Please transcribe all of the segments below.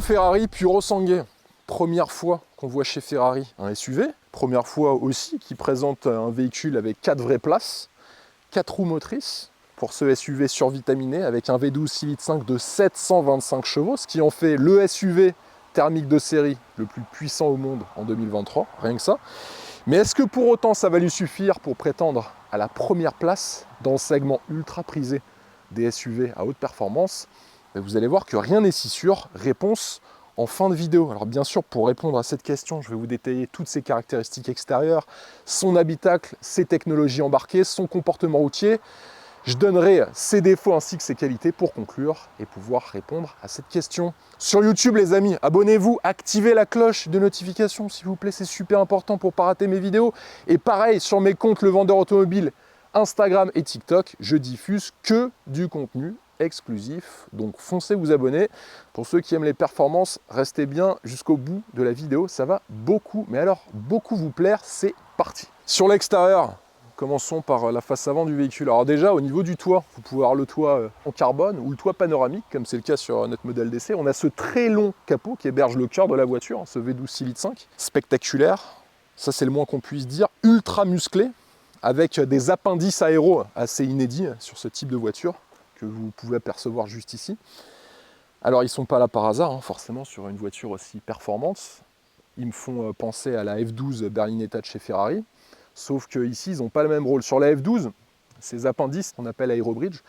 Ferrari Purosangue. Première fois qu'on voit chez Ferrari un SUV. Première fois aussi qui présente un véhicule avec 4 vraies places, 4 roues motrices pour ce SUV survitaminé avec un V12 6,5 litres de 725 chevaux, ce qui en fait le SUV thermique de série le plus puissant au monde en 2023, rien que ça. Mais est-ce que pour autant ça va lui suffire pour prétendre à la première place dans le segment ultra prisé des SUV à haute performance? Vous allez voir que rien n'est si sûr. Réponse en fin de vidéo. Alors bien sûr, pour répondre à cette question, je vais vous détailler toutes ses caractéristiques extérieures, son habitacle, ses technologies embarquées, son comportement routier. Je donnerai ses défauts ainsi que ses qualités pour conclure et pouvoir répondre à cette question. Sur YouTube, les amis, abonnez-vous, activez la cloche de notification, s'il vous plaît, c'est super important pour ne pas rater mes vidéos. Et pareil, sur mes comptes Le Vendeur Automobile, Instagram et TikTok, je diffuse que du contenu exclusif. Donc foncez vous abonner. Pour ceux qui aiment les performances, restez bien jusqu'au bout de la vidéo. Ça va beaucoup, mais alors beaucoup vous plaire. C'est parti. Sur l'extérieur, commençons par la face avant du véhicule. Alors déjà, au niveau du toit, vous pouvez avoir le toit en carbone ou le toit panoramique, comme c'est le cas sur notre modèle d'essai. On a ce très long capot qui héberge le cœur de la voiture, ce V12 6,5 litres. Spectaculaire, ça c'est le moins qu'on puisse dire. Ultra musclé, avec des appendices aéros assez inédits sur ce type de voiture, que vous pouvez apercevoir juste ici. Alors ils ne sont pas là par hasard, forcément, sur une voiture aussi performante. Ils me font penser à la F12 Berlinetta de chez Ferrari, sauf qu'ici, ils n'ont pas le même rôle. Sur la F12, ces appendices, qu'on appelle aérobridge,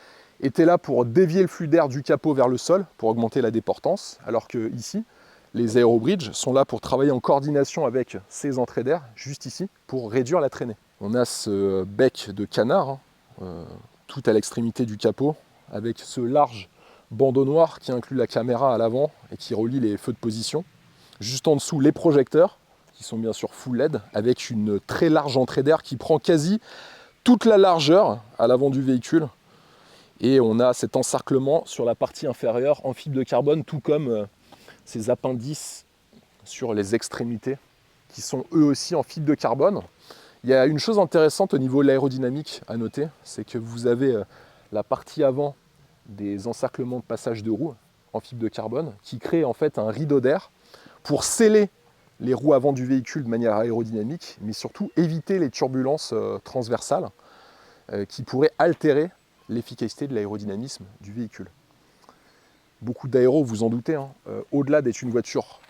étaient là pour dévier le flux d'air du capot vers le sol, pour augmenter la déportance, alors que ici, les aérobridges sont là pour travailler en coordination avec ces entrées d'air, juste ici, pour réduire la traînée. On a ce bec de canard, tout à l'extrémité du capot, avec ce large bandeau noir qui inclut la caméra à l'avant et qui relie les feux de position. Juste en dessous, les projecteurs, qui sont bien sûr full LED, avec une très large entrée d'air qui prend quasi toute la largeur à l'avant du véhicule. Et on a cet encerclement sur la partie inférieure en fibre de carbone, tout comme ces appendices sur les extrémités, qui sont eux aussi en fibre de carbone. Il y a une chose intéressante au niveau de l'aérodynamique à noter, c'est que vous avez la partie avant des encerclements de passage de roues en fibre de carbone qui crée en fait un rideau d'air pour sceller les roues avant du véhicule de manière aérodynamique, mais surtout éviter les turbulences transversales qui pourraient altérer l'efficacité de l'aérodynamisme du véhicule. Beaucoup d'aéros, vous en doutez, au-delà d'être une voiture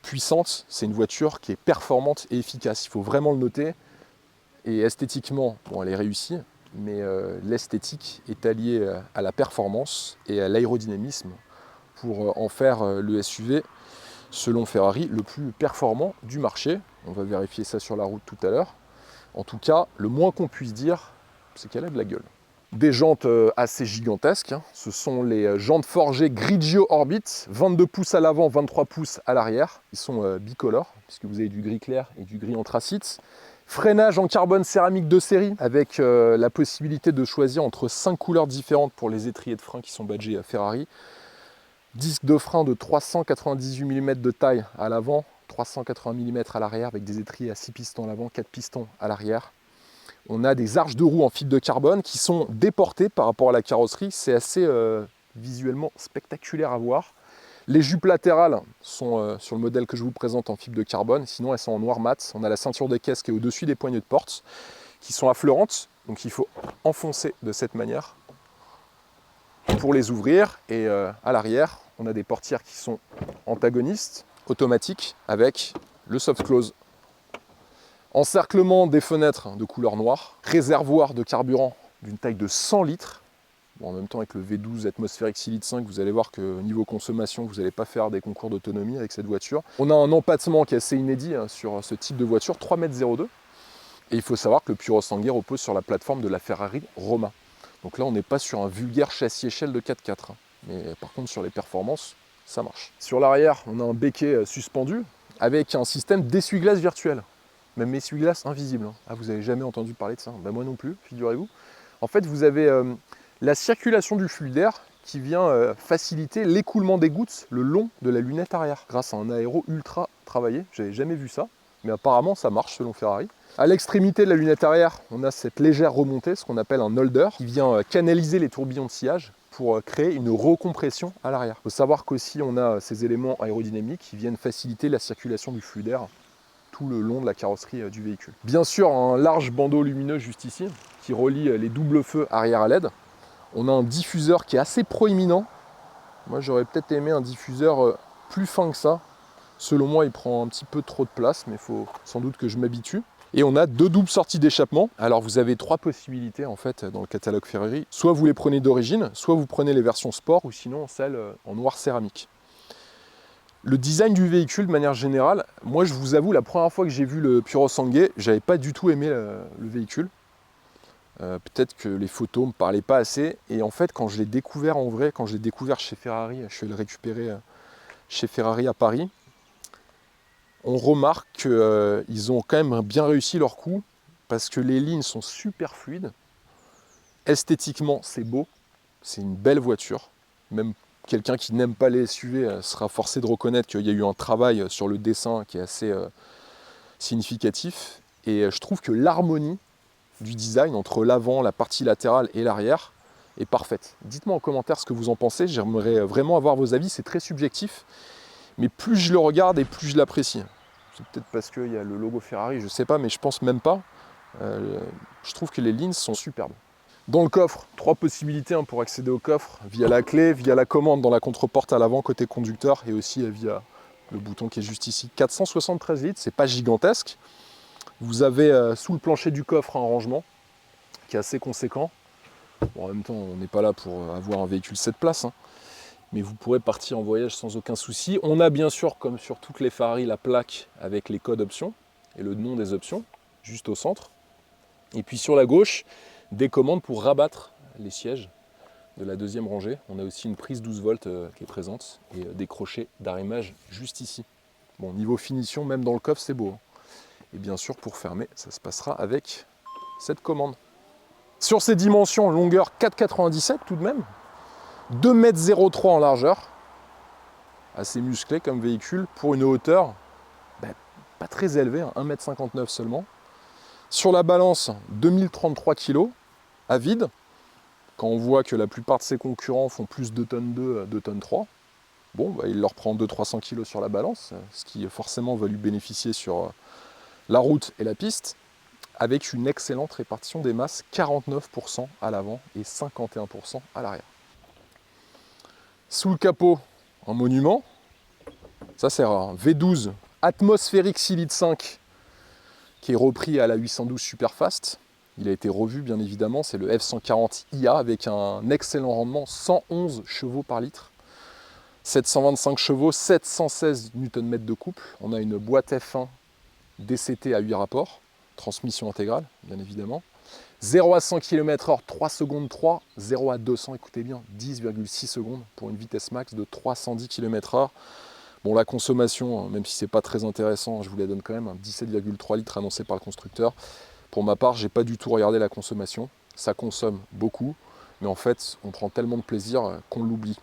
puissante, c'est une voiture qui est performante et efficace. Il faut vraiment le noter. Et esthétiquement, bon, elle est réussie, mais l'esthétique est alliée à la performance et à l'aérodynamisme pour en faire le SUV, selon Ferrari, le plus performant du marché. On va vérifier ça sur la route tout à l'heure. En tout cas, le moins qu'on puisse dire, c'est qu'elle a de la gueule. Des jantes assez gigantesques, ce sont les jantes forgées Grigio Orbit, 22 pouces à l'avant, 23 pouces à l'arrière. Ils sont bicolores, puisque vous avez du gris clair et du gris anthracite. Freinage en carbone céramique de série, avec la possibilité de choisir entre 5 couleurs différentes pour les étriers de frein qui sont badgés à Ferrari. Disque de frein de 398 mm de taille à l'avant, 380 mm à l'arrière, avec des étriers à 6 pistons à l'avant, 4 pistons à l'arrière. On a des arches de roue en fibre de carbone qui sont déportées par rapport à la carrosserie. C'est assez visuellement spectaculaire à voir. Les jupes latérales sont sur le modèle que je vous présente en fibre de carbone. Sinon, elles sont en noir mat. On a la ceinture de caisse qui est au-dessus des poignées de porte qui sont affleurantes. Donc il faut enfoncer de cette manière pour les ouvrir. Et à l'arrière, on a des portières qui sont antagonistes, automatiques, avec le soft close. Encerclement des fenêtres de couleur noire, réservoir de carburant d'une taille de 100 litres. Bon, en même temps, avec le V12 atmosphérique 6,5 litres, vous allez voir que niveau consommation, vous n'allez pas faire des concours d'autonomie avec cette voiture. On a un empattement qui est assez inédit sur ce type de voiture, 3,02 m. Et il faut savoir que le Purosangue repose sur la plateforme de la Ferrari Roma. Donc là, on n'est pas sur un vulgaire châssis échelle de 4x4. Mais par contre, sur les performances, ça marche. Sur l'arrière, on a un béquet suspendu avec un système d'essuie-glace virtuel. Même essuie-glace invisible. Ah, vous n'avez jamais entendu parler de ça? Ben, moi non plus, figurez-vous. En fait, vous avez la circulation du flux d'air qui vient faciliter l'écoulement des gouttes le long de la lunette arrière grâce à un aéro ultra travaillé. J'avais jamais vu ça, mais apparemment ça marche selon Ferrari. À l'extrémité de la lunette arrière, on a cette légère remontée, ce qu'on appelle un holder, qui vient canaliser les tourbillons de sillage pour créer une recompression à l'arrière. Il faut savoir qu'aussi on a ces éléments aérodynamiques qui viennent faciliter la circulation du flux d'air tout le long de la carrosserie du véhicule. Bien sûr, un large bandeau lumineux juste ici, qui relie les doubles feux arrière à LED. On a un diffuseur qui est assez proéminent. Moi, j'aurais peut-être aimé un diffuseur plus fin que ça. Selon moi, il prend un petit peu trop de place, mais il faut sans doute que je m'habitue. Et on a 2 doubles sorties d'échappement. Alors vous avez 3 possibilités en fait dans le catalogue Ferrari. Soit vous les prenez d'origine, soit vous prenez les versions sport, ou sinon celles en noir céramique. Le design du véhicule de manière générale, moi je vous avoue, la première fois que j'ai vu le Purosangue, j'avais pas du tout aimé le véhicule. Peut-être que les photos ne me parlaient pas assez. Et en fait, quand je l'ai découvert en vrai, quand je l'ai découvert chez Ferrari, je suis allé le récupérer chez Ferrari à Paris, on remarque qu'ils ont quand même bien réussi leur coup parce que les lignes sont super fluides. Esthétiquement, c'est beau. C'est une belle voiture. Même quelqu'un qui n'aime pas les SUV sera forcé de reconnaître qu'il y a eu un travail sur le dessin qui est assez significatif. Et je trouve que l'harmonie du design entre l'avant, la partie latérale et l'arrière est parfaite. Dites-moi en commentaire ce que vous en pensez, j'aimerais vraiment avoir vos avis, c'est très subjectif, mais plus je le regarde et plus je l'apprécie. C'est peut-être parce qu'il y a le logo Ferrari, je sais pas, mais je pense même pas. Je trouve que les lignes sont superbes. Dans le coffre, 3 possibilités pour accéder au coffre, via la clé, via la commande dans la contreporte à l'avant côté conducteur, et aussi via le bouton qui est juste ici. 473 litres, c'est pas gigantesque. Vous avez sous le plancher du coffre un rangement qui est assez conséquent. Bon, en même temps, on n'est pas là pour avoir un véhicule 7 places, hein, mais vous pourrez partir en voyage sans aucun souci. On a bien sûr, comme sur toutes les Ferrari, la plaque avec les codes options et le nom des options, juste au centre. Et puis sur la gauche, des commandes pour rabattre les sièges de la deuxième rangée. On a aussi une prise 12 volts qui est présente et des crochets d'arrimage juste ici. Bon, niveau finition, même dans le coffre, c'est beau, hein. Et bien sûr, pour fermer, ça se passera avec cette commande. Sur ces dimensions, longueur 4,97 tout de même, 2,03 m en largeur, assez musclé comme véhicule, pour une hauteur pas très élevée, 1,59 m seulement. Sur la balance, 2033 kg à vide, quand on voit que la plupart de ses concurrents font plus de 2,2 tonnes, 2,3 tonnes. Bon, il leur prend 200-300 kg sur la balance, ce qui forcément va lui bénéficier sur la route et la piste, avec une excellente répartition des masses, 49% à l'avant et 51% à l'arrière. Sous le capot, un monument, ça c'est rare, V12 atmosphérique 6 litres 5, qui est repris à la 812 Superfast. Il a été revu bien évidemment, c'est le F140 IA avec un excellent rendement, 111 chevaux par litre, 725 chevaux, 716 Nm de couple. On a une boîte F1 DCT à 8 rapports, transmission intégrale, bien évidemment. 0 à 100 km/h, 3 secondes 3, 0 à 200, écoutez bien, 10,6 secondes pour une vitesse max de 310 km/h. Bon, la consommation, même si c'est pas très intéressant, je vous la donne quand même, 17,3 litres annoncé par le constructeur. Pour ma part, j'ai pas du tout regardé la consommation. Ça consomme beaucoup, mais en fait, on prend tellement de plaisir qu'on l'oublie.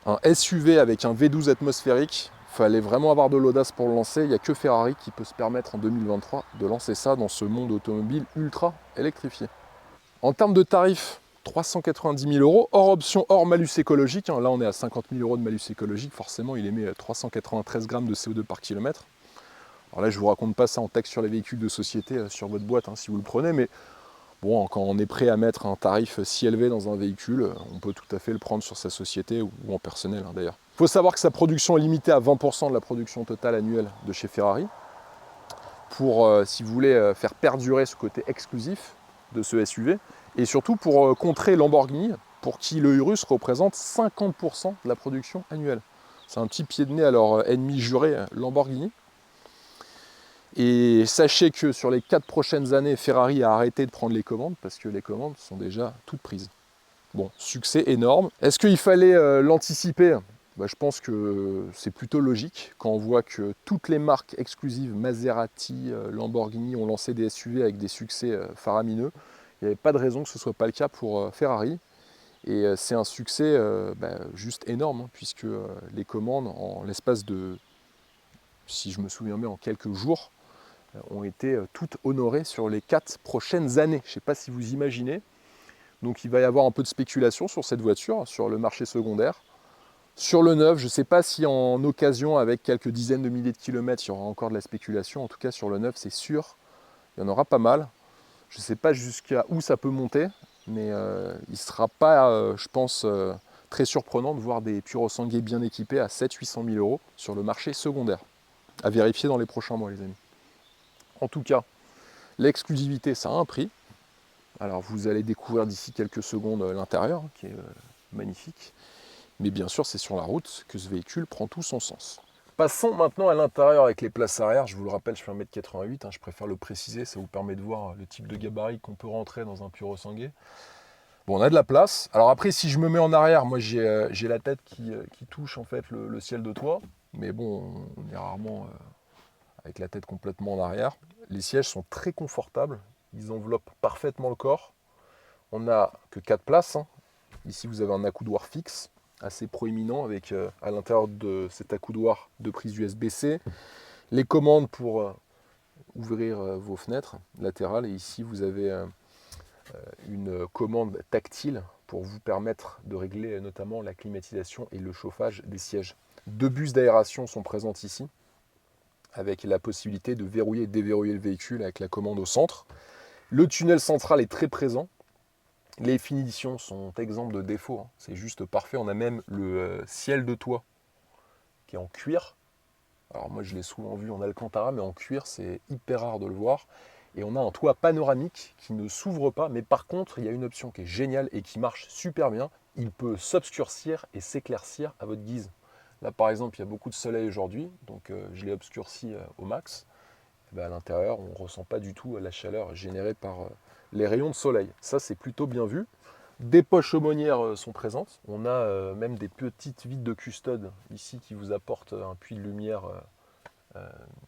Un SUV avec un V12 atmosphérique, il fallait vraiment avoir de l'audace pour le lancer. Il n'y a que Ferrari qui peut se permettre en 2023 de lancer ça dans ce monde automobile ultra électrifié. En termes de tarifs, 390 000 €, hors option, hors malus écologique. Là, on est à 50 000 € de malus écologique. Forcément, il émet 393 grammes de CO2 par kilomètre. Alors là, je ne vous raconte pas ça en texte sur les véhicules de société, sur votre boîte, si vous le prenez, mais bon, quand on est prêt à mettre un tarif si élevé dans un véhicule, on peut tout à fait le prendre sur sa société ou en personnel d'ailleurs. Il faut savoir que sa production est limitée à 20% de la production totale annuelle de chez Ferrari. Pour, si vous voulez, faire perdurer ce côté exclusif de ce SUV, et surtout pour contrer Lamborghini, pour qui le Urus représente 50% de la production annuelle. C'est un petit pied de nez à leur ennemi juré, Lamborghini. Et sachez que sur les 4 prochaines années, Ferrari a arrêté de prendre les commandes, parce que les commandes sont déjà toutes prises. Bon, succès énorme. Est-ce qu'il fallait l'anticiper ? Je pense que c'est plutôt logique quand on voit que toutes les marques exclusives, Maserati, Lamborghini, ont lancé des SUV avec des succès faramineux. Il n'y avait pas de raison que ce ne soit pas le cas pour Ferrari. Et c'est un succès juste énorme, puisque les commandes, en l'espace de, si je me souviens bien, en quelques jours, ont été toutes honorées sur les 4 prochaines années. Je ne sais pas si vous imaginez. Donc il va y avoir un peu de spéculation sur cette voiture, sur le marché secondaire. Sur le neuf, je ne sais pas si en occasion, avec quelques dizaines de milliers de kilomètres, il y aura encore de la spéculation. En tout cas, sur le neuf, c'est sûr, il y en aura pas mal. Je ne sais pas jusqu'à où ça peut monter, mais il ne sera pas, je pense, très surprenant de voir des Purosangue bien équipés à 700-800 000 euros sur le marché secondaire. À vérifier dans les prochains mois, les amis. En tout cas, l'exclusivité, ça a un prix. Alors, vous allez découvrir d'ici quelques secondes l'intérieur, qui est magnifique. Mais bien sûr, c'est sur la route que ce véhicule prend tout son sens. Passons maintenant à l'intérieur avec les places arrière. Je vous le rappelle, je fais 1m88, je préfère le préciser, ça vous permet de voir le type de gabarit qu'on peut rentrer dans un Purosangue. Bon, on a de la place. Alors après, si je me mets en arrière, moi j'ai la tête qui touche en fait le ciel de toit. Mais bon, on est rarement avec la tête complètement en arrière. Les sièges sont très confortables, ils enveloppent parfaitement le corps. On n'a que 4 places. Ici, vous avez un accoudoir fixe, assez proéminent, avec à l'intérieur de cet accoudoir de prise USB-C, les commandes pour ouvrir vos fenêtres latérales. Et ici, vous avez une commande tactile pour vous permettre de régler notamment la climatisation et le chauffage des sièges. 2 buses d'aération sont présentes ici, avec la possibilité de verrouiller et déverrouiller le véhicule avec la commande au centre. Le tunnel central est très présent. Les finitions sont exemptes de défauts, c'est juste parfait. On a même le ciel de toit qui est en cuir. Alors moi je l'ai souvent vu en Alcantara, mais en cuir c'est hyper rare de le voir. Et on a un toit panoramique qui ne s'ouvre pas, mais par contre il y a une option qui est géniale et qui marche super bien. Il peut s'obscurcir et s'éclaircir à votre guise. Là par exemple il y a beaucoup de soleil aujourd'hui, donc je l'ai obscurci au max. Et bien, à l'intérieur on ne ressent pas du tout la chaleur générée par les rayons de soleil. Ça, c'est plutôt bien vu. Des poches aumônières sont présentes. On a même des petites vitres de custode ici qui vous apportent un puits de lumière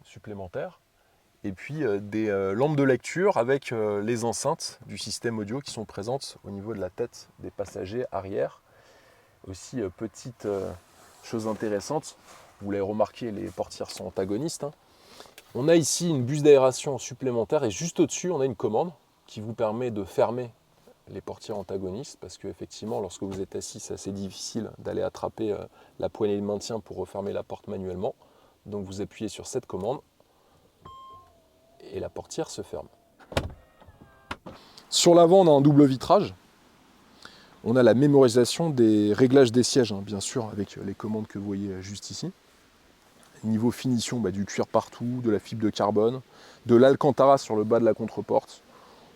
supplémentaire. Et puis des lampes de lecture avec les enceintes du système audio qui sont présentes au niveau de la tête des passagers arrière. Aussi, petite chose intéressante, vous l'avez remarqué, les portières sont antagonistes. On a ici une buse d'aération supplémentaire et juste au-dessus, on a une commande qui vous permet de fermer les portières antagonistes parce qu'effectivement, lorsque vous êtes assis, c'est assez difficile d'aller attraper la poignée de maintien pour refermer la porte manuellement. Donc vous appuyez sur cette commande et la portière se ferme. Sur l'avant, on a un double vitrage. On a la mémorisation des réglages des sièges, bien sûr, avec les commandes que vous voyez juste ici. Niveau finition, du cuir partout, de la fibre de carbone, de l'Alcantara sur le bas de la contreporte.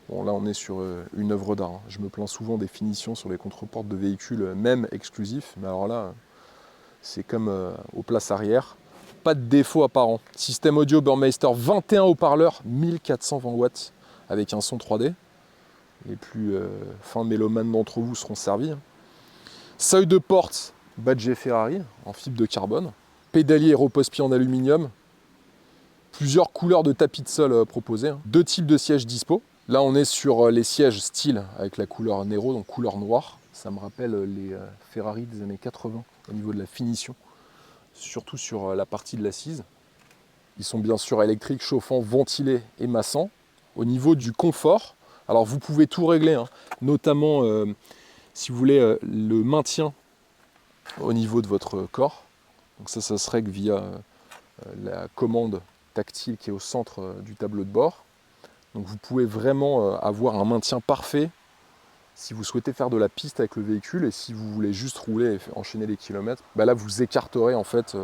Bon, là, on est sur une œuvre d'art. Je me plains souvent des finitions sur les contreportes de véhicules, même exclusifs. Mais alors là, c'est comme aux places arrière. Pas de défaut apparent. Système audio Burmeister, 21 haut-parleurs, 1420 watts, avec un son 3D. Les plus fins mélomanes d'entre vous seront servis. Seuil de porte, badge Ferrari, en fibre de carbone. Pédalier et repose-pied en aluminium. Plusieurs couleurs de tapis de sol proposées. 2 types de sièges dispo. Là, on est sur les sièges style avec la couleur Nero, donc couleur noire. Ça me rappelle les Ferrari des années 80 au niveau de la finition, surtout sur la partie de l'assise. Ils sont bien sûr électriques, chauffants, ventilés et massants. Au niveau du confort, alors vous pouvez tout régler, notamment si vous voulez le maintien au niveau de votre corps. Donc ça se règle via la commande tactile qui est au centre du tableau de bord. Donc vous pouvez vraiment avoir un maintien parfait si vous souhaitez faire de la piste avec le véhicule et si vous voulez juste rouler et enchaîner les kilomètres. Là vous écarterez en fait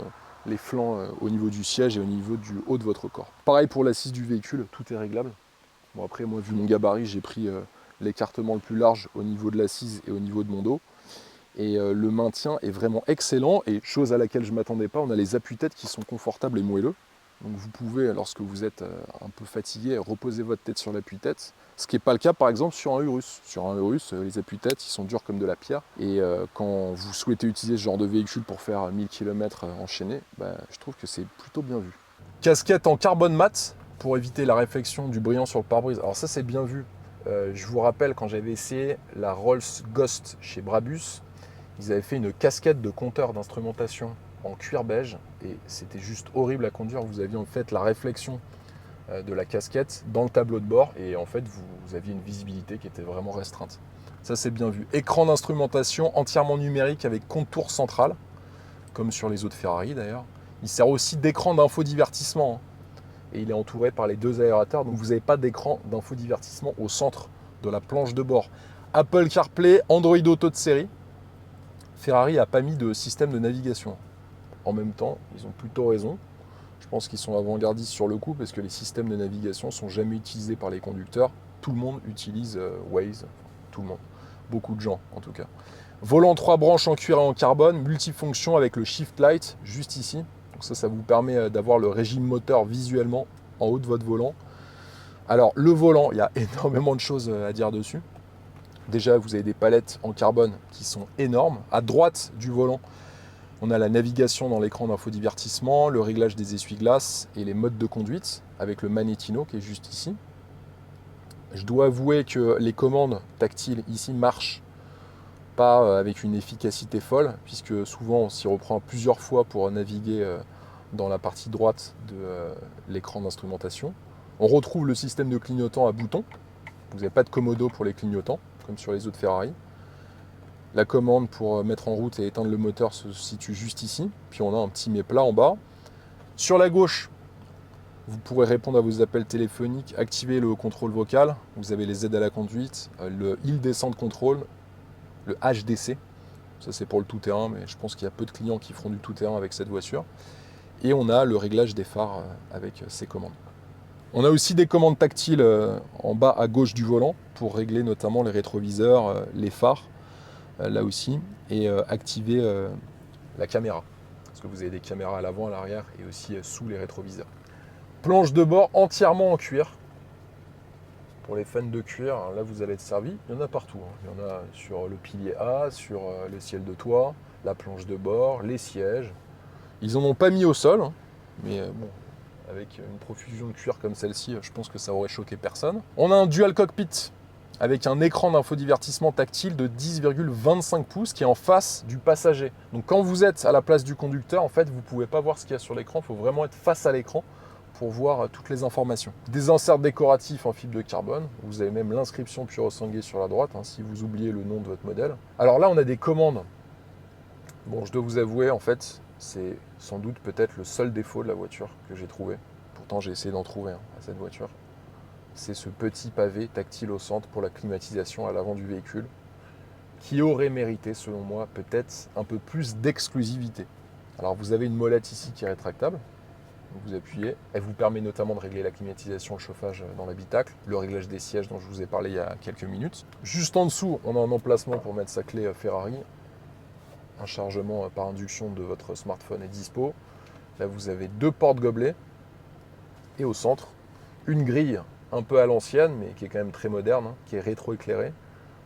les flancs au niveau du siège et au niveau du haut de votre corps. Pareil pour l'assise du véhicule, tout est réglable. Bon après moi vu mon gabarit j'ai pris l'écartement le plus large au niveau de l'assise et au niveau de mon dos. Et le maintien est vraiment excellent et chose à laquelle je ne m'attendais pas, on a les appuis-têtes qui sont confortables et moelleux. Donc vous pouvez, lorsque vous êtes un peu fatigué, reposer votre tête sur l'appui-tête. Ce qui n'est pas le cas par exemple sur un Urus. Sur un Urus, les appuis-têtes ils sont durs comme de la pierre. Et quand vous souhaitez utiliser ce genre de véhicule pour faire 1000 km enchaînés, je trouve que c'est plutôt bien vu. Casquette en carbone mat pour éviter la réflexion du brillant sur le pare-brise. Alors ça c'est bien vu. Je vous rappelle quand j'avais essayé la Rolls Ghost chez Brabus, ils avaient fait une casquette de compteur d'instrumentation en cuir beige et c'était juste horrible à conduire. Vous aviez en fait la réflexion de la casquette dans le tableau de bord et en fait vous aviez une visibilité qui était vraiment restreinte. Ça c'est bien vu. Écran d'instrumentation entièrement numérique avec contour central, comme sur les autres Ferrari d'ailleurs. Il sert aussi d'écran d'infodivertissement et il est entouré par les 2 aérateurs, donc vous n'avez pas d'écran d'infodivertissement au centre de la planche de bord. Apple CarPlay, Android Auto de série. Ferrari n'a pas mis de système de navigation. En même temps, ils ont plutôt raison. Je pense qu'ils sont avant-gardistes sur le coup parce que les systèmes de navigation ne sont jamais utilisés par les conducteurs. Tout le monde utilise Waze, tout le monde. Beaucoup de gens en tout cas. Volant 3 branches en cuir et en carbone, multifonction avec le Shift Light juste ici. Donc ça vous permet d'avoir le régime moteur visuellement en haut de votre volant. Alors le volant, il y a énormément de choses à dire dessus. Déjà, vous avez des palettes en carbone qui sont énormes. À droite du volant, on a la navigation dans l'écran d'infodivertissement, le réglage des essuie-glaces et les modes de conduite avec le Manettino qui est juste ici. Je dois avouer que les commandes tactiles ici marchent pas avec une efficacité folle puisque souvent on s'y reprend plusieurs fois pour naviguer dans la partie droite de l'écran d'instrumentation. On retrouve le système de clignotant à boutons. Vous n'avez pas de commodo pour les clignotants comme sur les autres Ferrari. La commande pour mettre en route et éteindre le moteur se situe juste ici. Puis on a un petit mets-plat en bas. Sur la gauche, vous pourrez répondre à vos appels téléphoniques, activer le contrôle vocal. Vous avez les aides à la conduite, le Hill Descent Control, le HDC. Ça c'est pour le tout-terrain, mais je pense qu'il y a peu de clients qui feront du tout-terrain avec cette voiture. Et on a le réglage des phares avec ces commandes. On a aussi des commandes tactiles en bas à gauche du volant pour régler notamment les rétroviseurs, les phares. Là aussi, et activer la caméra, parce que vous avez des caméras à l'avant, à l'arrière et aussi sous les rétroviseurs. Planche de bord entièrement en cuir. Pour les fans de cuir, là vous allez être servi. Il y en a partout. Il y en a sur le pilier A, sur le ciel de toit, la planche de bord, les sièges. Ils n'en ont pas mis au sol, mais bon, avec une profusion de cuir comme celle-ci, je pense que ça aurait choqué personne. On a un dual cockpit avec un écran d'infodivertissement tactile de 10,25 pouces qui est en face du passager. Donc quand vous êtes à la place du conducteur, en fait, vous ne pouvez pas voir ce qu'il y a sur l'écran, il faut vraiment être face à l'écran pour voir toutes les informations. Des inserts décoratifs en fibre de carbone, vous avez même l'inscription Purosangue sur la droite, si vous oubliez le nom de votre modèle. Alors là, on a des commandes. Bon, je dois vous avouer, en fait, c'est sans doute peut-être le seul défaut de la voiture que j'ai trouvé. Pourtant, j'ai essayé d'en trouver à cette voiture. C'est ce petit pavé tactile au centre pour la climatisation à l'avant du véhicule qui aurait mérité, selon moi, peut-être un peu plus d'exclusivité. Alors vous avez une molette ici qui est rétractable, donc vous appuyez, elle vous permet notamment de régler la climatisation, le chauffage dans l'habitacle, le réglage des sièges dont je vous ai parlé il y a quelques minutes. Juste en dessous, on a un emplacement pour mettre sa clé Ferrari, un chargement par induction de votre smartphone est dispo. Là vous avez 2 portes-gobelets et au centre, une grille un peu à l'ancienne, mais qui est quand même très moderne, qui est rétro-éclairée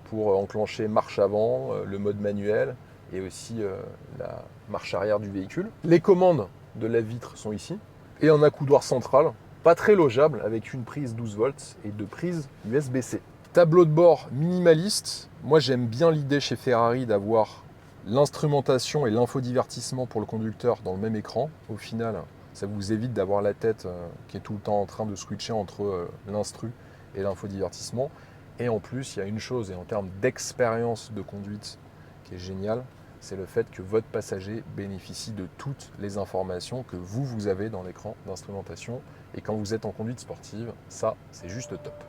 pour enclencher marche avant, le mode manuel et aussi la marche arrière du véhicule. Les commandes de la vitre sont ici et un accoudoir central, pas très logeable, avec une prise 12 volts et 2 prises USB-C. Tableau de bord minimaliste. Moi, j'aime bien l'idée chez Ferrari d'avoir l'instrumentation et l'infodivertissement pour le conducteur dans le même écran. Au final, ça vous évite d'avoir la tête qui est tout le temps en train de switcher entre l'instru et l'infodivertissement. Et en plus, il y a une chose, et en termes d'expérience de conduite qui est géniale, c'est le fait que votre passager bénéficie de toutes les informations que vous avez dans l'écran d'instrumentation. Et quand vous êtes en conduite sportive, ça, c'est juste top.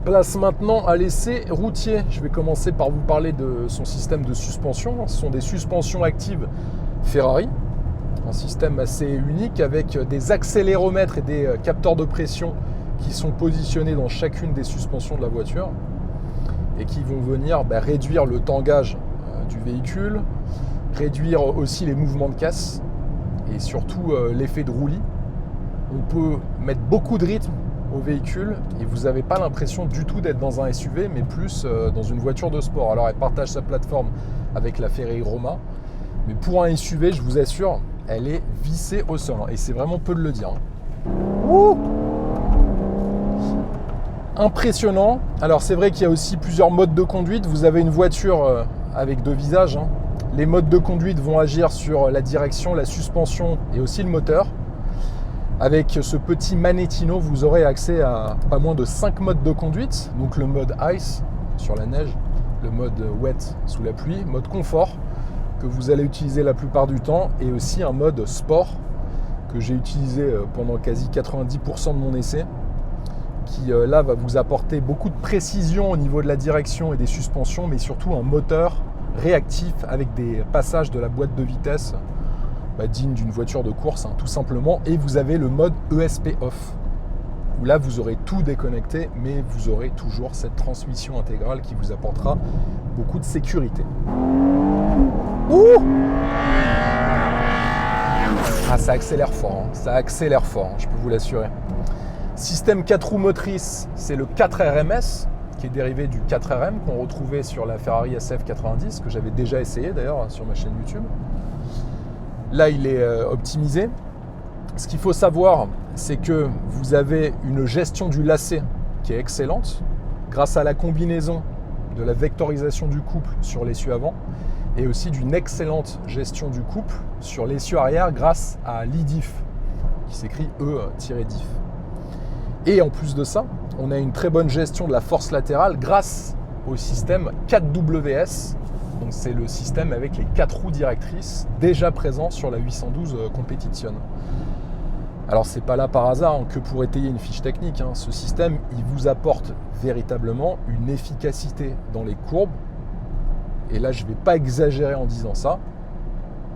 Place maintenant à l'essai routier. Je vais commencer par vous parler de son système de suspension. Ce sont des suspensions actives Ferrari, un système assez unique avec des accéléromètres et des capteurs de pression qui sont positionnés dans chacune des suspensions de la voiture et qui vont venir réduire le tangage du véhicule, réduire aussi les mouvements de casse et surtout l'effet de roulis. On peut mettre beaucoup de rythme au véhicule et vous n'avez pas l'impression du tout d'être dans un SUV mais plus dans une voiture de sport. Alors elle partage sa plateforme avec la Ferrari Roma, mais pour un SUV, je vous assure, elle est vissée au sol et c'est vraiment peu de le dire. Ouh, impressionnant. Alors c'est vrai qu'il y a aussi plusieurs modes de conduite. Vous avez une voiture avec deux visages. Les modes de conduite vont agir sur la direction, la suspension et aussi le moteur. Avec ce petit Manettino, vous aurez accès à pas moins de 5 modes de conduite. Donc le mode Ice sur la neige, le mode Wet sous la pluie, mode confort que vous allez utiliser la plupart du temps et aussi un mode sport que j'ai utilisé pendant quasi 90% de mon essai qui là va vous apporter beaucoup de précision au niveau de la direction et des suspensions mais surtout un moteur réactif avec des passages de la boîte de vitesse digne d'une voiture de course tout simplement. Et vous avez le mode ESP off où là vous aurez tout déconnecté mais vous aurez toujours cette transmission intégrale qui vous apportera beaucoup de sécurité. Ouh, ah, ça accélère fort, ça accélère fort, je peux vous l'assurer. Système 4 roues motrices, c'est le 4RMS qui est dérivé du 4RM qu'on retrouvait sur la Ferrari SF90 que j'avais déjà essayé d'ailleurs sur ma chaîne YouTube. Là, il est optimisé. Ce qu'il faut savoir, c'est que vous avez une gestion du lacet qui est excellente grâce à la combinaison de la vectorisation du couple sur l'essieu avant et aussi d'une excellente gestion du couple sur l'essieu arrière grâce à l'e-diff qui s'écrit E-diff. Et en plus de ça, on a une très bonne gestion de la force latérale grâce au système 4WS. Donc c'est le système avec les 4 roues directrices déjà présent sur la 812 Competition. Alors c'est pas là par hasard que pour étayer une fiche technique. Ce système, il vous apporte véritablement une efficacité dans les courbes. Et là, je ne vais pas exagérer en disant ça,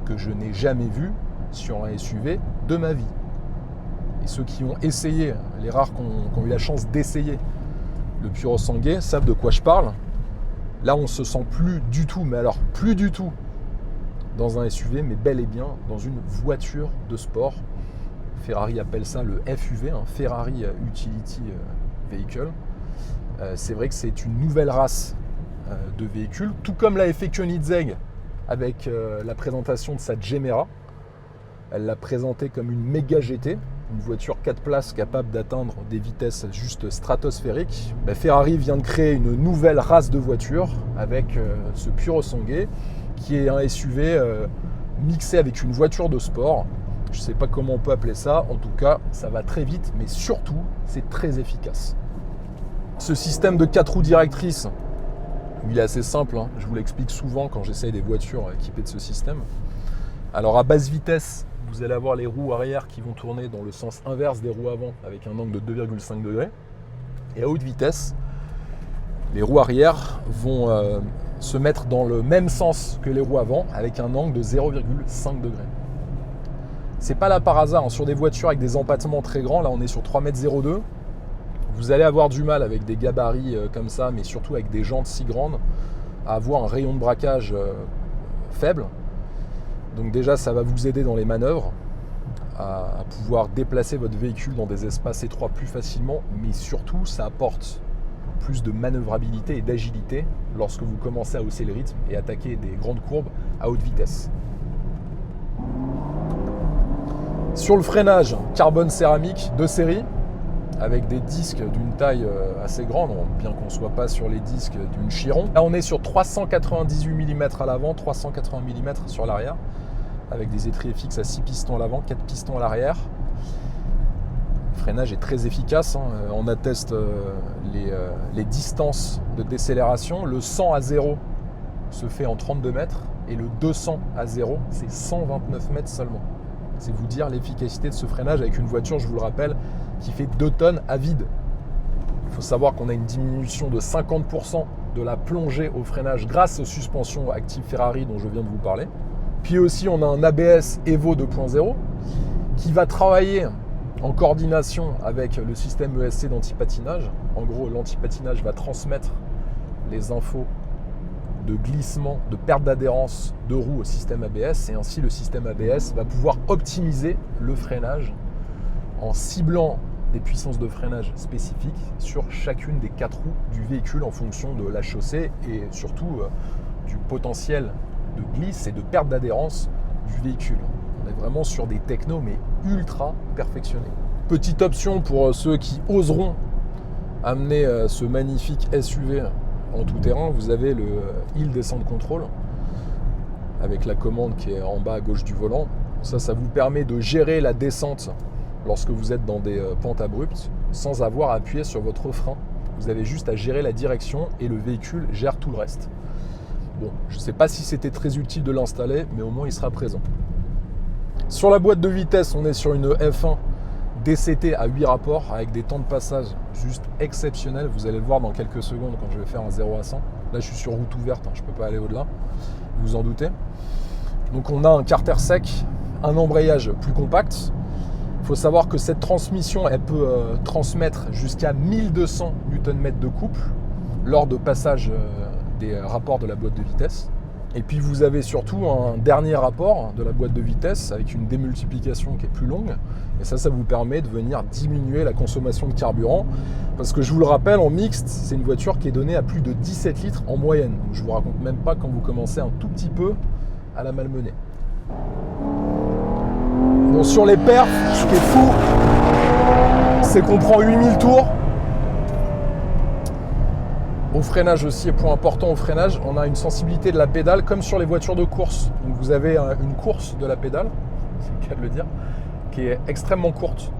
que je n'ai jamais vu sur un SUV de ma vie. Et ceux qui ont essayé, les rares qui ont eu la chance d'essayer le Purosangue savent de quoi je parle. Là, on ne se sent plus du tout, mais alors plus du tout, dans un SUV, mais bel et bien dans une voiture de sport. Ferrari appelle ça le FUV, Ferrari Utility Vehicle. C'est vrai que c'est une nouvelle race de véhicules, tout comme l'a fait Koenigsegg avec la présentation de sa Gemera. Elle l'a présenté comme une méga GT, une voiture 4 places capable d'atteindre des vitesses juste stratosphériques. Ferrari vient de créer une nouvelle race de voiture avec ce Purosangue qui est un SUV mixé avec une voiture de sport. Je ne sais pas comment on peut appeler ça, en tout cas ça va très vite, mais surtout c'est très efficace. Ce système de 4 roues directrices, il est assez simple, je vous l'explique souvent quand j'essaye des voitures équipées de ce système. Alors à basse vitesse, vous allez avoir les roues arrière qui vont tourner dans le sens inverse des roues avant avec un angle de 2,5 degrés. Et à haute vitesse, les roues arrière vont se mettre dans le même sens que les roues avant avec un angle de 0,5 degrés. C'est pas là par hasard, sur des voitures avec des empattements très grands, là on est sur 3,02 m, vous allez avoir du mal avec des gabarits comme ça, mais surtout avec des jantes si grandes, à avoir un rayon de braquage faible. Donc déjà, ça va vous aider dans les manœuvres, à pouvoir déplacer votre véhicule dans des espaces étroits plus facilement, mais surtout, ça apporte plus de manœuvrabilité et d'agilité lorsque vous commencez à hausser le rythme et attaquer des grandes courbes à haute vitesse. Sur le freinage, carbone céramique de série, avec des disques d'une taille assez grande, bien qu'on ne soit pas sur les disques d'une Chiron. Là, on est sur 398 mm à l'avant, 380 mm sur l'arrière, avec des étriers fixes à 6 pistons à l'avant, 4 pistons à l'arrière. Le freinage est très efficace, on atteste les distances de décélération. Le 100 à 0 se fait en 32 mètres et le 200 à 0, c'est 129 mètres seulement. C'est vous dire l'efficacité de ce freinage avec une voiture, je vous le rappelle, qui fait 2 tonnes à vide. Il faut savoir qu'on a une diminution de 50% de la plongée au freinage grâce aux suspensions actives Ferrari dont je viens de vous parler. Puis aussi, on a un ABS Evo 2.0 qui va travailler en coordination avec le système ESC d'antipatinage. En gros, l'antipatinage va transmettre les infos de glissement, de perte d'adhérence de roue au système ABS, et ainsi le système ABS va pouvoir optimiser le freinage en ciblant des puissances de freinage spécifiques sur chacune des 4 roues du véhicule en fonction de la chaussée et surtout du potentiel de glisse et de perte d'adhérence du véhicule. On est vraiment sur des technos mais ultra perfectionnés. Petite option pour ceux qui oseront amener ce magnifique SUV en tout terrain, vous avez le Hill Descent Control avec la commande qui est en bas à gauche du volant. Ça vous permet de gérer la descente lorsque vous êtes dans des pentes abruptes sans avoir à appuyer sur votre frein. Vous avez juste à gérer la direction et le véhicule gère tout le reste. Bon, je ne sais pas si c'était très utile de l'installer, mais au moins il sera présent. Sur la boîte de vitesse, on est sur une F1 DCT à 8 rapports avec des temps de passage juste exceptionnels. Vous allez le voir dans quelques secondes quand je vais faire un 0 à 100. Là, je suis sur route ouverte, je ne peux pas aller au-delà, vous vous en doutez. Donc on a un carter sec, un embrayage plus compact. Il faut savoir que cette transmission, elle peut transmettre jusqu'à 1200 Nm de couple lors de passage des rapports de la boîte de vitesse. Et puis vous avez surtout un dernier rapport de la boîte de vitesse avec une démultiplication qui est plus longue. Et ça vous permet de venir diminuer la consommation de carburant. Parce que je vous le rappelle, en mixte, c'est une voiture qui est donnée à plus de 17 litres en moyenne. Donc je ne vous raconte même pas quand vous commencez un tout petit peu à la malmener. Bon, sur les perfs, ce qui est fou, c'est qu'on prend 8000 tours. Au freinage aussi, et point important au freinage, on a une sensibilité de la pédale comme sur les voitures de course. Donc vous avez une course de la pédale, c'est le cas de le dire, qui est extrêmement courte.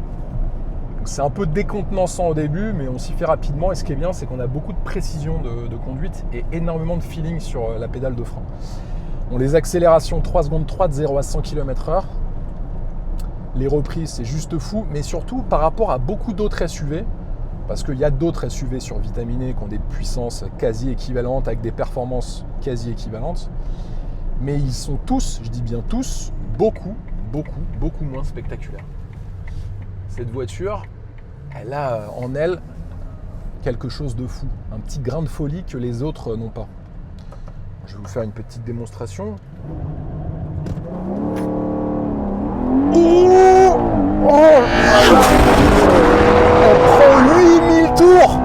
C'est un peu décontenançant au début, mais on s'y fait rapidement. Et ce qui est bien, c'est qu'on a beaucoup de précision de conduite et énormément de feeling sur la pédale de frein. On les accélérations 3 secondes 3 de 0 à 100 km/h. Les reprises, c'est juste fou, mais surtout par rapport à beaucoup d'autres SUV, parce qu'il y a d'autres SUV survitaminés qui ont des puissances quasi équivalentes, avec des performances quasi équivalentes, mais ils sont tous, je dis bien tous, beaucoup moins spectaculaires. Cette voiture, elle a en elle quelque chose de fou, un petit grain de folie que les autres n'ont pas. Je vais vous faire une petite démonstration. On prend 8000 tours.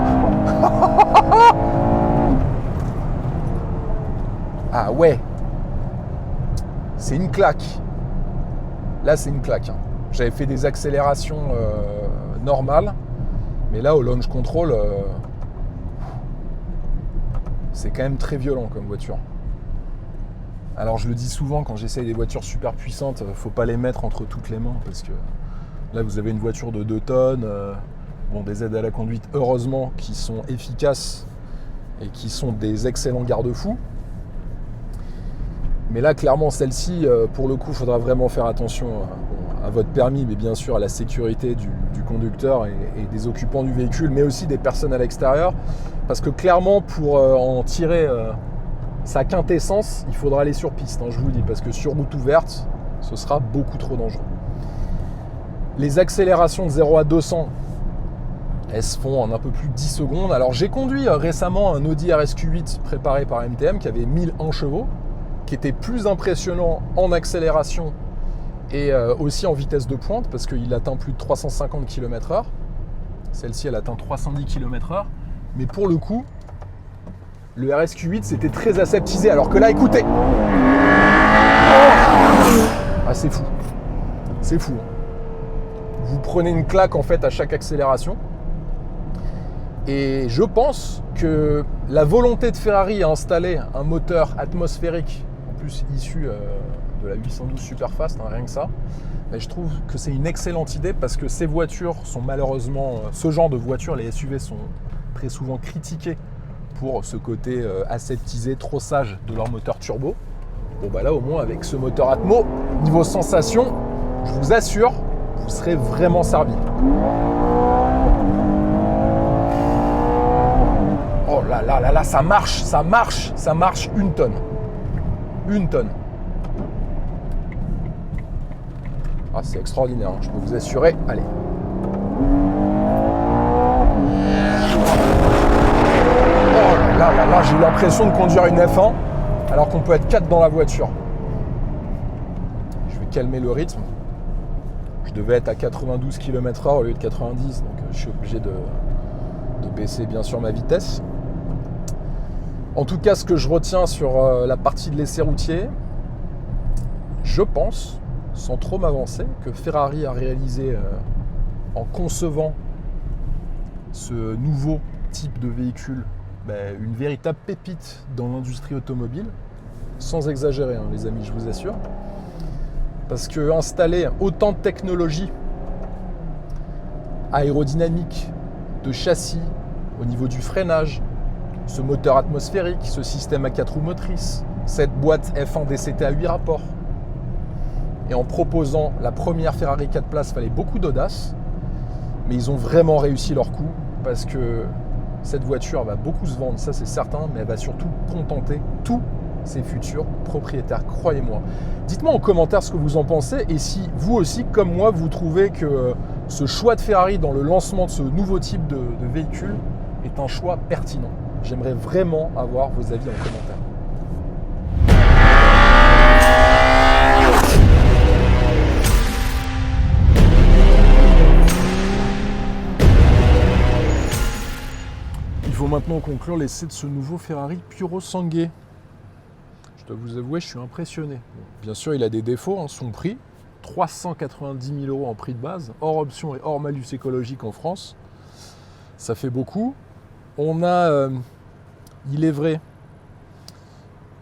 Ah ouais, c'est une claque. Là, c'est une claque. J'avais fait des accélérations normales, mais là, au launch control, c'est quand même très violent comme voiture. Alors je le dis souvent quand j'essaye des voitures super puissantes, faut pas les mettre entre toutes les mains parce que là vous avez une voiture de 2 tonnes, des aides à la conduite heureusement qui sont efficaces et qui sont des excellents garde-fous. Mais là clairement celle-ci, pour le coup, il faudra vraiment faire attention à votre permis, mais bien sûr à la sécurité du conducteur et des occupants du véhicule, mais aussi des personnes à l'extérieur, parce que clairement pour en tirer sa quintessence, il faudra aller sur piste, je vous le dis, parce que sur route ouverte, ce sera beaucoup trop dangereux. Les accélérations de 0 à 200, elles se font en un peu plus de 10 secondes. Alors j'ai conduit récemment un Audi RSQ8 préparé par MTM qui avait 1001 chevaux, qui était plus impressionnant en accélération et aussi en vitesse de pointe, parce qu'il atteint plus de 350 km/h. Celle-ci, elle atteint 310 km/h. Mais pour le coup, le RSQ8, c'était très aseptisé, alors que là, écoutez. Ah, c'est fou. C'est fou. Vous prenez une claque, en fait, à chaque accélération. Et je pense que la volonté de Ferrari à installer un moteur atmosphérique, en plus issu de la 812 Superfast, rien que ça, mais je trouve que c'est une excellente idée parce que ces voitures sont malheureusement, ce genre de voitures, les SUV sont très souvent critiquées pour ce côté aseptisé, trop sage de leur moteur turbo. Bon bah là au moins avec ce moteur Atmo, niveau sensation, je vous assure, vous serez vraiment servi. Oh là là là là, ça marche une tonne. Une tonne. Ah, c'est extraordinaire, je peux vous assurer. Allez. Là, j'ai eu l'impression de conduire une F1 alors qu'on peut être 4 dans la voiture. Je vais calmer le rythme. Je devais être à 92 km/h au lieu de 90, donc je suis obligé de baisser bien sûr ma vitesse. En tout cas, ce que je retiens sur la partie de l'essai routier, je pense, sans trop m'avancer, que Ferrari a réalisé en concevant ce nouveau type de véhicule, une véritable pépite dans l'industrie automobile, sans exagérer, les amis, je vous assure. Parce que installer autant de technologies aérodynamiques, de châssis, au niveau du freinage, ce moteur atmosphérique, ce système à 4 roues motrices, cette boîte F1 DCT à 8 rapports, et en proposant la première Ferrari 4 places, il fallait beaucoup d'audace, mais ils ont vraiment réussi leur coup, parce que cette voiture va beaucoup se vendre, ça c'est certain, mais elle va surtout contenter tous ses futurs propriétaires, croyez-moi. Dites-moi en commentaire ce que vous en pensez, et si vous aussi, comme moi, vous trouvez que ce choix de Ferrari dans le lancement de ce nouveau type de véhicule est un choix pertinent. J'aimerais vraiment avoir vos avis en commentaire. Il faut maintenant conclure l'essai de ce nouveau Ferrari Purosangue. Je dois vous avouer, je suis impressionné. Bon, bien sûr, il a des défauts, son prix, 390 000 € en prix de base, hors option et hors malus écologique en France. Ça fait beaucoup. On a, il est vrai,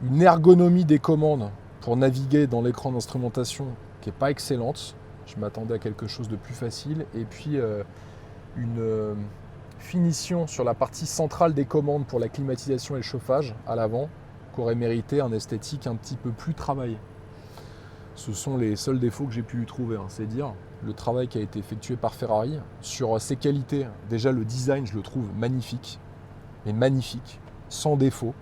une ergonomie des commandes pour naviguer dans l'écran d'instrumentation qui n'est pas excellente. Je m'attendais à quelque chose de plus facile. Et puis, une finition sur la partie centrale des commandes pour la climatisation et le chauffage à l'avant, qui aurait mérité un esthétique un petit peu plus travaillé. Ce sont les seuls défauts que j'ai pu y trouver, c'est dire le travail qui a été effectué par Ferrari sur ses qualités. Déjà le design, je le trouve magnifique, mais magnifique, sans défaut,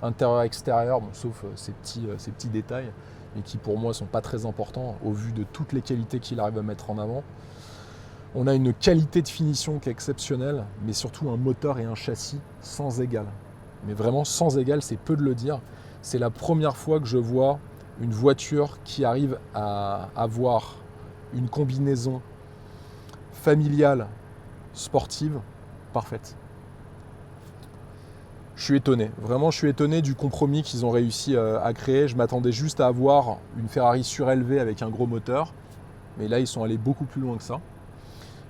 intérieur extérieur, bon, sauf ces petits détails, mais qui pour moi sont pas très importants au vu de toutes les qualités qu'il arrive à mettre en avant. On a une qualité de finition qui est exceptionnelle, mais surtout un moteur et un châssis sans égal. Mais vraiment sans égal, c'est peu de le dire. C'est la première fois que je vois une voiture qui arrive à avoir une combinaison familiale, sportive, parfaite. Je suis étonné, vraiment je suis étonné du compromis qu'ils ont réussi à créer. Je m'attendais juste à avoir une Ferrari surélevée avec un gros moteur, mais là ils sont allés beaucoup plus loin que ça.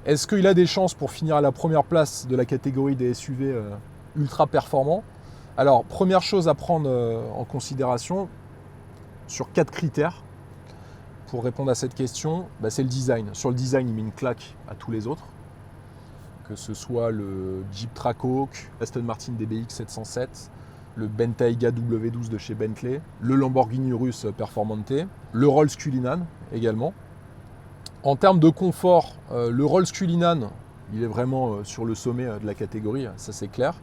Est-ce qu'il a des chances pour finir à la première place de la catégorie des SUV ultra performants? Alors, première chose à prendre en considération, sur 4 critères, pour répondre à cette question, c'est le design. Sur le design, il met une claque à tous les autres, que ce soit le Jeep Trackhawk, Aston Martin DBX 707, le Bentayga W12 de chez Bentley, le Lamborghini Urus Performante, le Rolls Cullinan également. En termes de confort, le Rolls Cullinan, il est vraiment sur le sommet de la catégorie, ça c'est clair.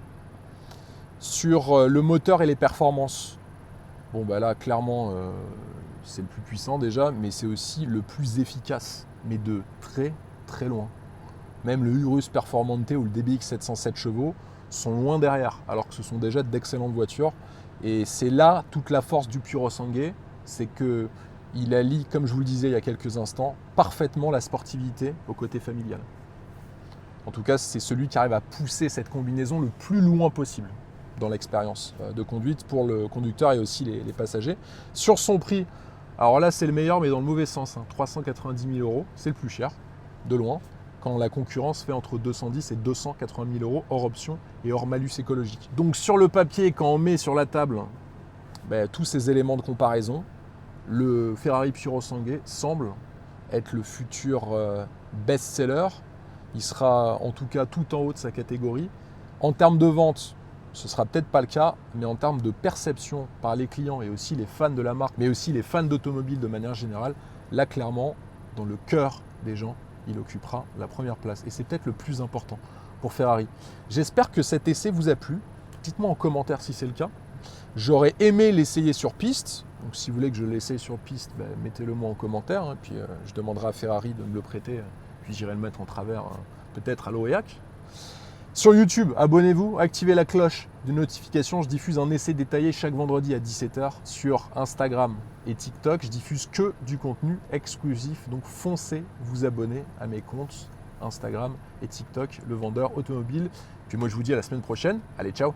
Sur le moteur et les performances, bon là clairement c'est le plus puissant déjà, mais c'est aussi le plus efficace, mais de très très loin. Même le Urus Performante ou le DBX 707 chevaux sont loin derrière, alors que ce sont déjà d'excellentes voitures. Et c'est là toute la force du Purosangue, c'est qu'il allie, comme je vous le disais il y a quelques instants, parfaitement la sportivité au côté familial. En tout cas, c'est celui qui arrive à pousser cette combinaison le plus loin possible dans l'expérience de conduite pour le conducteur et aussi les passagers. Sur son prix, alors là c'est le meilleur mais dans le mauvais sens, 390 000 €, c'est le plus cher, de loin, quand la concurrence fait entre 210 et 280 000 € hors option et hors malus écologique. Donc sur le papier, quand on met sur la table tous ces éléments de comparaison, le Ferrari Purosangue semble être le futur best-seller. Il sera en tout cas tout en haut de sa catégorie. En termes de vente, ce ne sera peut-être pas le cas, mais en termes de perception par les clients et aussi les fans de la marque, mais aussi les fans d'automobile de manière générale, là clairement, dans le cœur des gens, il occupera la première place. Et c'est peut-être le plus important pour Ferrari. J'espère que cet essai vous a plu. Dites-moi en commentaire si c'est le cas. J'aurais aimé l'essayer sur piste. Donc si vous voulez que je l'essaye sur piste, mettez-le moi en commentaire. Puis je demanderai à Ferrari de me le prêter. Puis j'irai le mettre en travers, peut-être à l'Aurillac. Sur YouTube, abonnez-vous, activez la cloche de notification. Je diffuse un essai détaillé chaque vendredi à 17 h sur Instagram et TikTok. Je diffuse que du contenu exclusif. Donc foncez vous abonner à mes comptes Instagram et TikTok, le vendeur automobile. Puis moi je vous dis à la semaine prochaine. Allez, ciao!